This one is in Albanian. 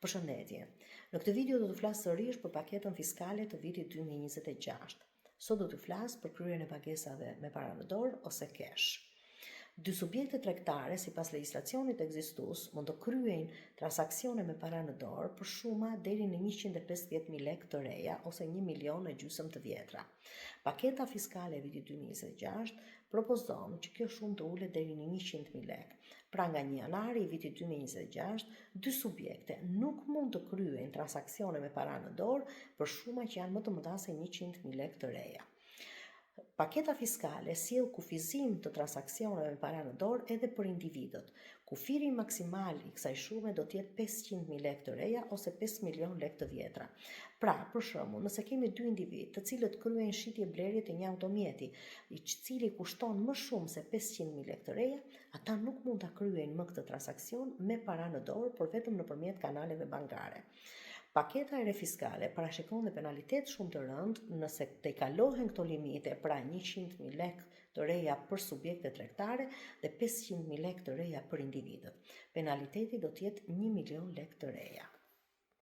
Përshëndetje. Në këtë video do të flas sërish për paketën fiskale të vitit 2026. Sot do të flas për kryerjen e pagesave me para në dorë ose cash. Dy subjekte tregtare sipas legjislacionit ekzistues mund të kryejnë transaksione me para në dorë për shuma deri në 150.000 lekë të reja ose 1,5 milion të vjetra. Paketa fiskale e vitit 2026 propozon që kjo shumë të ulet deri në 100.000 lekë. Pra nga 1 janari i vitit 2026, dy subjekte nuk mund të kryejnë transaksione me para në dorë për shuma që janë më të mëdha se 100.000 lekë të reja. Paketa fiskale sjell kufizim të transaksioneve me para në dorë edhe për individët. Kufiri maksimal i kësaj shume do të jetë 500.000 lekë të reja ose 5 milion lekë të vjetra. Pra, për shembull, nëse kemi dy individ të cilët kryejnë shitje blerje të një automjeti, i cili kushton më shumë se 500.000 lekë të reja, ata nuk mund ta kryejnë më këtë transaksion me para në dorë, por vetëm nëpërmjet kanaleve bankare. Paketa e re fiskale parashikon dhe penalitet shumë të rëndë nëse tejkalohen këto limite, pra 100.000 lekë të reja për subjekte tregtare dhe 500.000 lekë të reja për individët. Penaliteti do të jetë 1 milion lekë të reja.